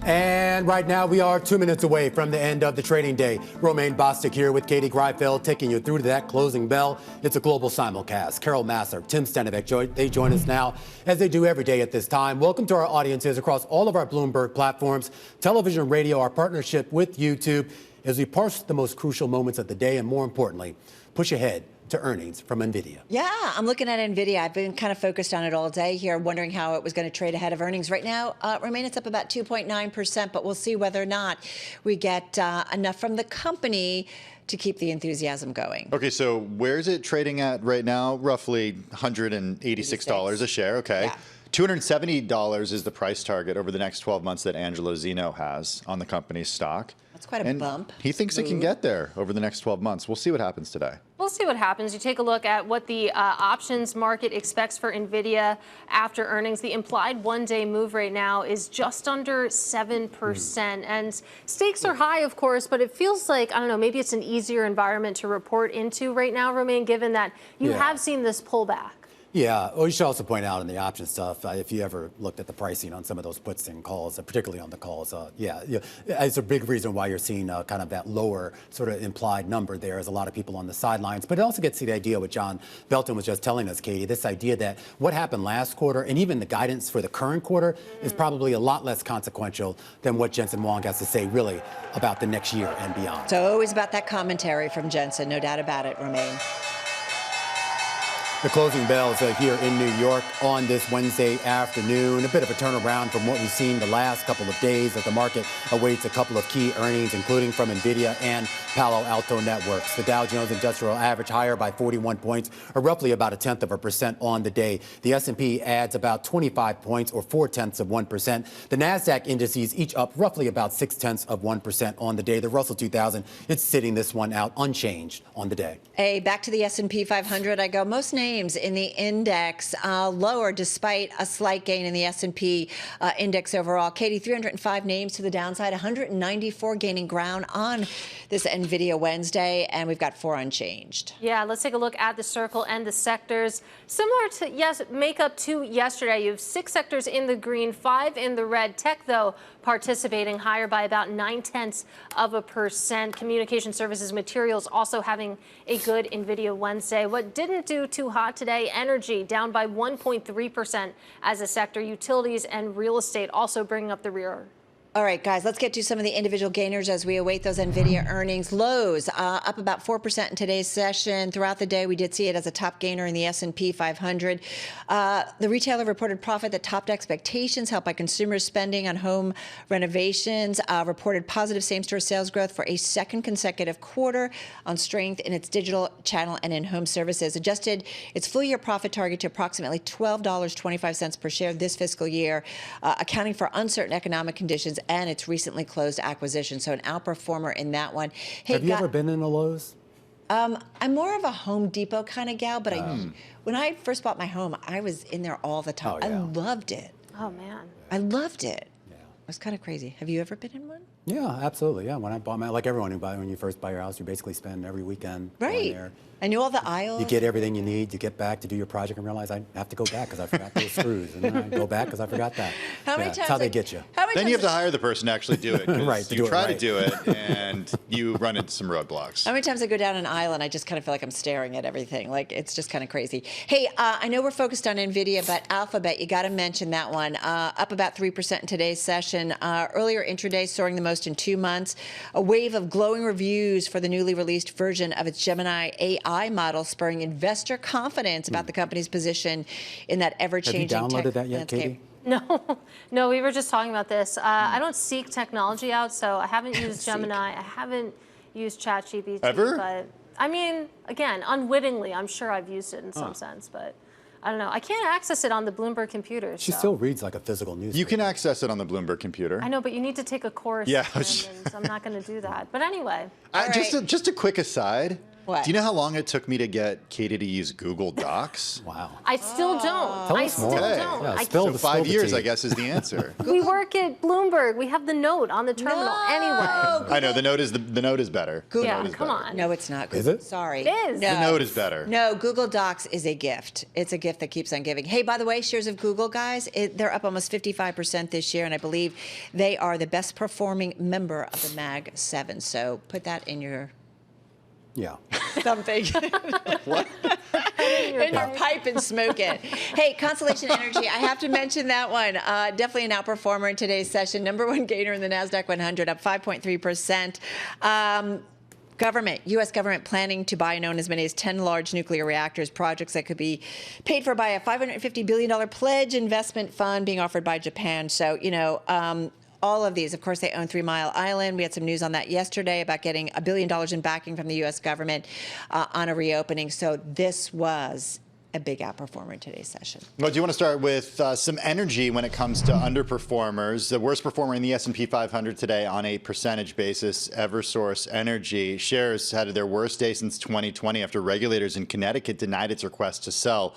And right now we are 2 minutes away from the end of the trading day. Romaine Bostick here with Katie Greifeld taking you through to that closing bell. It's a global simulcast. Carol Massar, Tim Stenovec, they join us now as they do every day at this time. Welcome to our audiences across all of our Bloomberg platforms, television, radio, our partnership with YouTube, as we parse the most crucial moments of the day and, more importantly, push ahead to earnings from Nvidia. Yeah, I'm looking at Nvidia. I've been kind of focused on it all day here, wondering how it was going to trade ahead of earnings. Right now, Romaine, it's up about 2.9%, but we'll see whether or not we get enough from the company to keep the enthusiasm going. Okay, so where is it trading at right now? Roughly $186 a share. Okay. Yeah. $270 is the price target over the next 12 months that Angelo Zeno has on the company's stock. That's quite a bump. He thinks it can get there over the next 12 months. We'll see what happens today. We'll see what happens. You take a look at what the options market expects for Nvidia after earnings. The implied one-day move right now is just under 7%. And stakes are high, of course, but it feels like, I don't know, maybe it's an easier environment to report into right now, Romaine, given that you have seen this pullback. Yeah, well, you should also point out in the option stuff, if you ever looked at the pricing on some of those puts and calls, particularly on the calls, it's a big reason why you're seeing kind of that lower sort of implied number there as a lot of people on the sidelines. But it also gets to the idea what John Belton was just telling us, Katie, this idea that what happened last quarter and even the guidance for the current quarter is probably a lot less consequential than what Jensen Huang has to say really about the next year and beyond. So always about that commentary from Jensen, no doubt about it, Romaine. The closing bells here in New York on this Wednesday afternoon. A bit of a turnaround from what we've seen the last couple of days as the market awaits a couple of key earnings, including from Nvidia and Palo Alto Networks. The Dow Jones Industrial Average higher by 41 points, or roughly about 0.1% on the day. The S&P adds about 25 points, or 0.4%. The NASDAQ indices each up roughly about 0.6% on the day. The Russell 2000, it's sitting this one out unchanged on the day. Hey, back to the S&P 500 I go. Most names in the index lower despite a slight gain in the S&P index overall. Katie, 305 names to the downside, 194 gaining ground on this Nvidia Wednesday, and we've got 4 unchanged. Yeah, let's take a look at the circle and the sectors. Similar to, makeup to yesterday, you have 6 sectors in the green, 5 in the red. Tech, though, participating higher by about 0.9%. Communication services, materials also having a good Nvidia Wednesday. What didn't do too hot today, energy down by 1.3% as a sector. Utilities and real estate also bringing up the rear. All right, guys, let's get to some of the individual gainers as we await those Nvidia earnings. Lowe's up about 4% in today's session. Throughout the day, we did see it as a top gainer in the S&P 500. The retailer reported profit that topped expectations, helped by consumer spending on home renovations, reported positive same-store sales growth for a second consecutive quarter on strength in its digital channel and in home services. Adjusted its full-year profit target to approximately $12.25 per share this fiscal year, accounting for uncertain economic conditions and its recently closed acquisition. So an outperformer in that one. Hey, have you ever been in a Lowe's? I'm more of a Home Depot kind of gal, but when I first bought my home, I was in there all the time. Oh, yeah. I loved it. Oh, man. I loved it. Yeah. It was kind of crazy. Have you ever been in one? Yeah, absolutely. Yeah, when I bought my, like everyone when you first buy your house, you basically spend every weekend going there. I knew all the aisles. You get everything you need. You get back to do your project and realize I have to go back because I forgot those screws. And then I go back because I forgot that. How many times? That's how they get you. Then you have to hire the person to actually do it. Right. You try to do it and you run into some roadblocks. How many times I go down an aisle and I just kind of feel like I'm staring at everything. Like, it's just kind of crazy. Hey, I know we're focused on Nvidia, but Alphabet, you got to mention that one. Up about 3% in today's session. Earlier intraday soaring the most in 2 months. A wave of glowing reviews for the newly released version of its Gemini AI model, spurring investor confidence about the company's position in that ever-changing tech landscape. Have you downloaded that yet, Katie? No, we were just talking about this. I don't seek technology out, so I haven't used Gemini. I haven't used ChatGPT. Ever? But I mean, again, unwittingly, I'm sure I've used it in some sense, but I don't know. I can't access it on the Bloomberg computer. She still reads like a physical newspaper. You can access it on the Bloomberg computer. I know, but you need to take a course. Yeah. And so I'm not going to do that. But anyway. Just a quick aside. What? Do you know how long it took me to get Katie to use Google Docs? Wow. I still don't. Tell I us still more. don't. Yeah, I spill So the 5 years, tea. I guess, is the answer. We work at Bloomberg. We have the note on the terminal No. anyway. I know the note is the note is better. The Yeah, note is come better. on. No, it's not. Google. Is it? Sorry. It is. No. The note is better. No, Google Docs is a gift. It's a gift that keeps on giving. Hey, by the way, shares of Google, guys, they're up almost 55% this year, and I believe they are the best performing member of the Mag 7. So put that in your Yeah. something. What? in your pipe and smoke it. Hey, Constellation Energy, I have to mention that one. Definitely an outperformer in today's session. Number one gainer in the NASDAQ 100, up 5.3%. U.S. government planning to buy and own as many as 10 large nuclear reactors, projects that could be paid for by a $550 billion pledge investment fund being offered by Japan. So, all of these, of course, they own 3 Mile Island. We had some news on that yesterday about getting $1 billion in backing from the U.S. government on a reopening. So this was a big outperformer in today's session. Well, do you want to start with some energy when it comes to underperformers? The worst performer in the S&P 500 today on a percentage basis, Eversource Energy. Shares had their worst day since 2020 after regulators in Connecticut denied its request to sell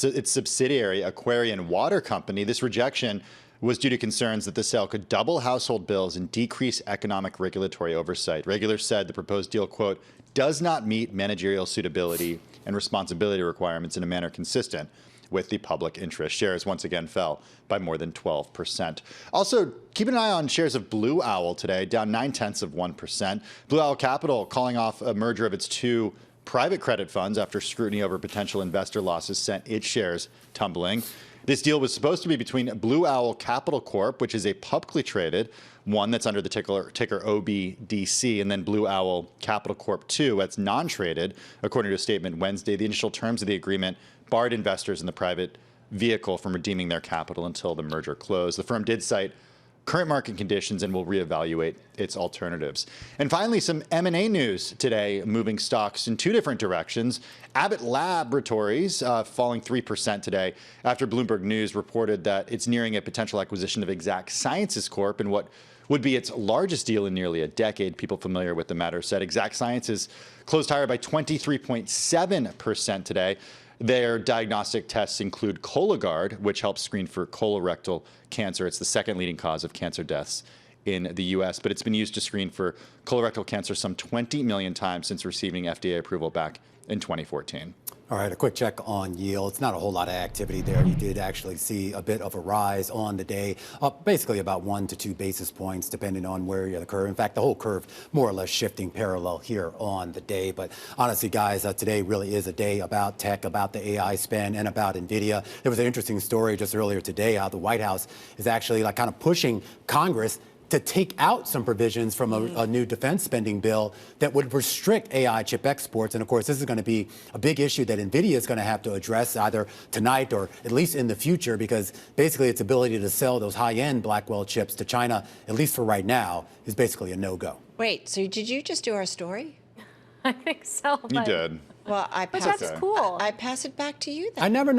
its subsidiary, Aquarian Water Company. This rejection was due to concerns that the sale could double household bills and decrease economic regulatory oversight. Regulators said the proposed deal, quote, does not meet managerial suitability and responsibility requirements in a manner consistent with the public interest. Shares once again fell by more than 12%. Also, keep an eye on shares of Blue Owl today, down 0.9%. Blue Owl Capital calling off a merger of its 2 private credit funds after scrutiny over potential investor losses sent its shares tumbling. This deal was supposed to be between Blue Owl Capital Corp, which is a publicly traded one that's under the ticker OBDC, and then Blue Owl Capital Corp 2, that's non-traded, according to a statement Wednesday. The initial terms of the agreement barred investors in the private vehicle from redeeming their capital until the merger closed. The firm did cite current market conditions and will reevaluate its alternatives. And finally, some M&A news today, moving stocks in 2 different directions. Abbott Laboratories falling 3% today after Bloomberg News reported that it's nearing a potential acquisition of Exact Sciences Corp. in what would be its largest deal in nearly a decade. People familiar with the matter said Exact Sciences closed higher by 23.7% today. Their diagnostic tests include Cologuard, which helps screen for colorectal cancer. It's the second leading cause of cancer deaths in the U.S., but it's been used to screen for colorectal cancer some 20 million times since receiving FDA approval back in 2014. All right, a quick check on yields. Not a whole lot of activity there. You did actually see a bit of a rise on the day, up basically about 1 to 2 basis points, depending on where you're the curve. In fact, the whole curve more or less shifting parallel here on the day. But honestly, guys, today really is a day about tech, about the AI spend, and about Nvidia. There was an interesting story just earlier today how the White House is actually like kind of pushing Congress to take out some provisions from a new defense spending bill that would restrict AI chip exports. And of course, this is going to be a big issue that Nvidia is going to have to address either tonight or at least in the future, because basically its ability to sell those high-end Blackwell chips to China, at least for right now, is basically a no-go. Wait, so did you just do our story? I think so. You did. Well, But that's cool. I pass it back to you then. I never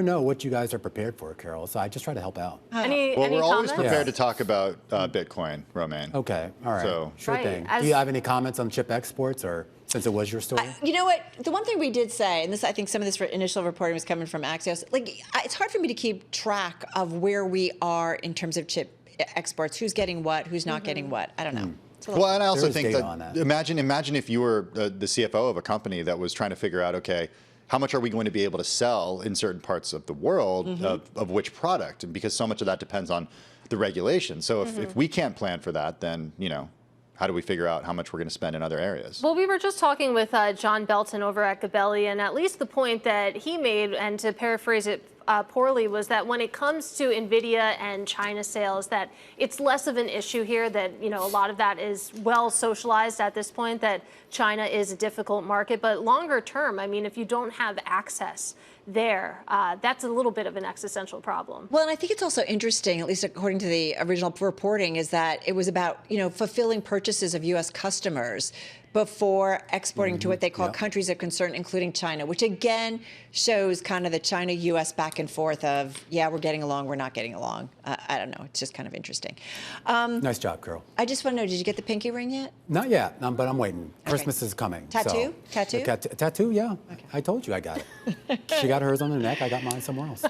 know what you guys are prepared for, Carol. So I just try to help out. Any We're always comments? prepared to talk about Bitcoin, Romaine. Okay, all right, So- sure Right, thing. as- Do you have any comments on chip exports, or since it was your story? You know what? The one thing we did say, and this, I think some of this initial reporting was coming from Axios, it's hard for me to keep track of where we are in terms of chip exports, who's getting what, who's not getting what. I don't know. Well, and I also There is think data that, on that. imagine if you were the CFO of a company that was trying to figure out, okay, how much are we going to be able to sell in certain parts of the world of which product? And because so much of that depends on the regulation. So if we can't plan for that, then, how do we figure out how much we're going to spend in other areas? Well, we were just talking with John Belton over at Gabelli, and at least the point that he made, and to paraphrase it poorly, was that when it comes to Nvidia and China sales, that it's less of an issue here, that a lot of that is well socialized at this point, that China is a difficult market. But longer term, I mean, if you don't have access there. That's a little bit of an existential problem. Well, and I think it's also interesting, at least according to the original reporting, is that it was about, fulfilling purchases of U.S. customers before exporting to what they call countries of concern, including China, which again shows kind of the China-U.S. back and forth of, yeah, we're getting along, we're not getting along. I don't know. It's just kind of interesting. Nice job, girl. I just want to know, did you get the pinky ring yet? Not yet, but I'm waiting. Okay. Christmas is coming. Tattoo? So. Tattoo, yeah. Okay. I told you I got it. She got hers on her neck. I got mine somewhere else.